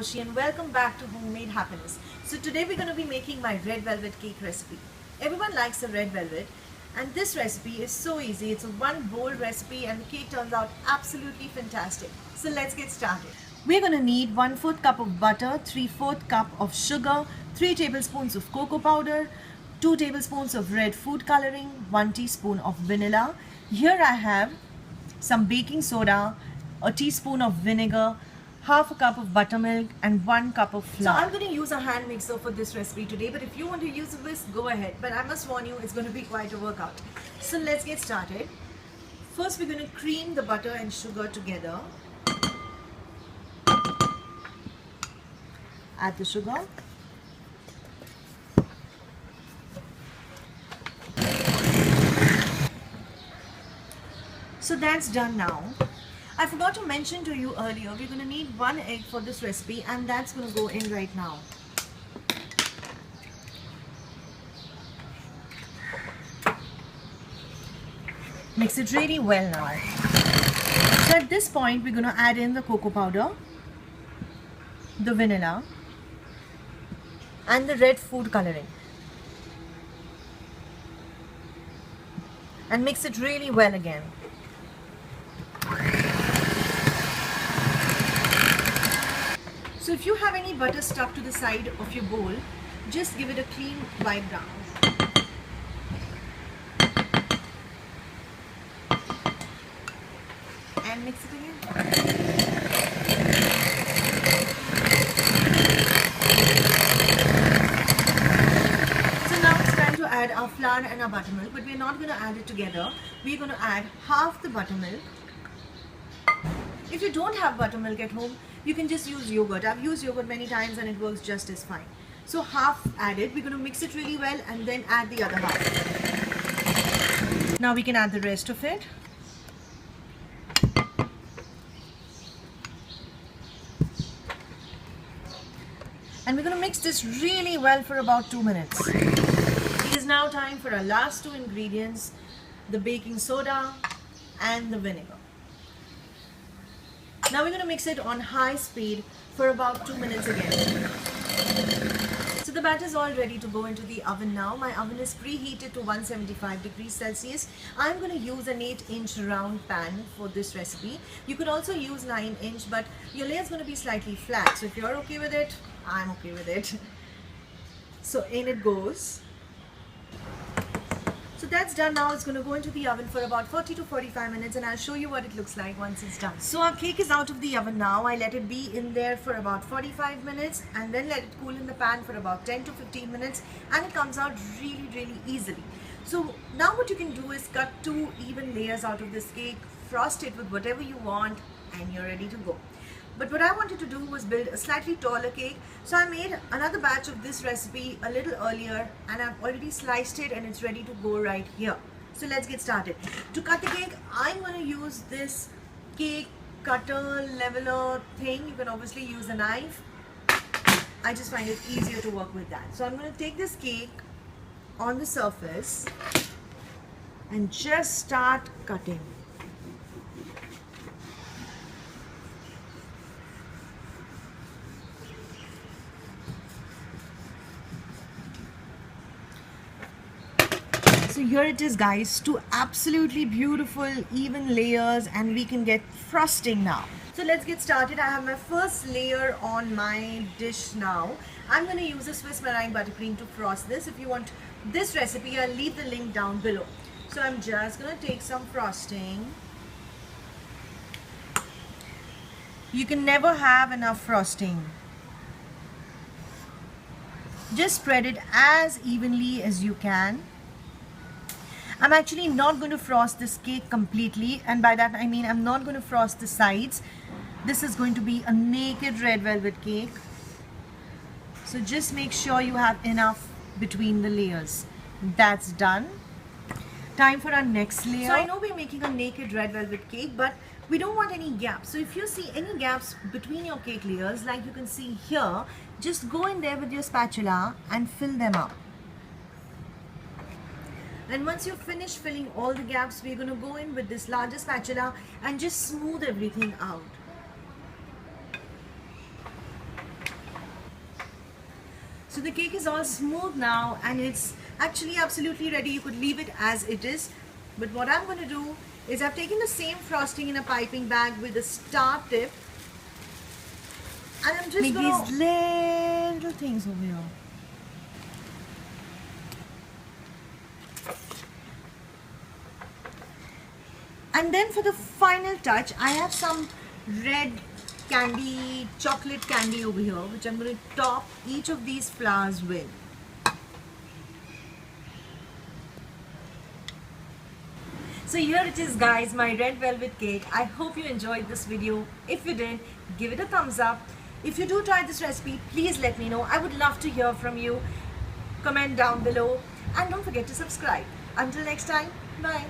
Joshi and welcome back to Homemade Happiness. So today we're going to be making my red velvet cake recipe. Everyone likes a red velvet and this recipe is so easy. It's a one bowl recipe and the cake turns out absolutely fantastic. So let's get started. We're going to need 1/4 cup of butter, 3/4 cup of sugar, 3 tablespoons of cocoa powder, 2 tablespoons of red food coloring, 1 teaspoon of vanilla. Here I have some baking soda, a teaspoon of vinegar, half a cup of buttermilk and 1 cup of flour. So I'm going to use a hand mixer for this recipe today, but if you want to use a whisk, go ahead. But I must warn you, it's going to be quite a workout. So let's get started. First we're going to cream the butter and sugar together. Add the sugar. So that's done now. I forgot to mention to you earlier, we're going to need 1 egg for this recipe and that's going to go in right now. Mix it really well now. So at this point, we're going to add in the cocoa powder, the vanilla and the red food coloring. And mix it really well again. So if you have any butter stuck to the side of your bowl, just give it a clean wipe down. And mix it again. So now it's time to add our flour and our buttermilk, but we're not going to add it together. We're going to add half the buttermilk. If you don't have buttermilk at home, you can just use yogurt. I've used yogurt many times and it works just as fine. So half added, we're going to mix it really well and then add the other half. Now we can add the rest of it. And we're going to mix this really well for about 2 minutes. It is now time for our last 2 ingredients, the baking soda and the vinegar. Now we're going to mix it on high speed for about 2 minutes again. So the batter is all ready to go into the oven now. My oven is preheated to 175 degrees Celsius. I'm going to use an 8-inch round pan for this recipe. You could also use 9-inch, but your layer is going to be slightly flat. So if you're okay with it, I'm okay with it. So in it goes. So that's done now. It's going to go into the oven for about 40 to 45 minutes and I'll show you what it looks like once it's done. So our cake is out of the oven now. I let it be in there for about 45 minutes and then let it cool in the pan for about 10 to 15 minutes and it comes out really easily. So now what you can do is cut 2 even layers out of this cake, frost it with whatever you want and you're ready to go. But what I wanted to do was build a slightly taller cake. So I made another batch of this recipe a little earlier and I've already sliced it and it's ready to go right here. So let's get started. To cut the cake, I'm going to use this cake cutter leveler thing. You can obviously use a knife. I just find it easier to work with that. So I'm going to take this cake on the surface and just start cutting. So here it is guys, 2 absolutely beautiful even layers and we can get frosting now. So let's get started. I have my first layer on my dish now. I'm going to use a Swiss meringue buttercream to frost this. If you want this recipe, I'll leave the link down below. So I'm just going to take some frosting. You can never have enough frosting. Just spread it as evenly as you can. I'm actually not going to frost this cake completely, and by that I mean I'm not going to frost the sides. This is going to be a naked red velvet cake. So just make sure you have enough between the layers. That's done. Time for our next layer. So I know we're making a naked red velvet cake, but we don't want any gaps. So if you see any gaps between your cake layers, like you can see here, just go in there with your spatula and fill them up. And once you finish filling all the gaps, we're going to go in with this larger spatula and just smooth everything out. So the cake is all smooth now and it's actually absolutely ready. You could leave it as it is. But what I'm going to do is I've taken the same frosting in a piping bag with a star tip. And I'm just make going these little things over here. And then for the final touch, I have some red candy, chocolate candy over here, which I'm going to top each of these flowers with. So here it is guys, my red velvet cake. I hope you enjoyed this video. If you did, give it a thumbs up. If you do try this recipe, please let me know. I would love to hear from you. Comment down below and don't forget to subscribe. Until next time, bye.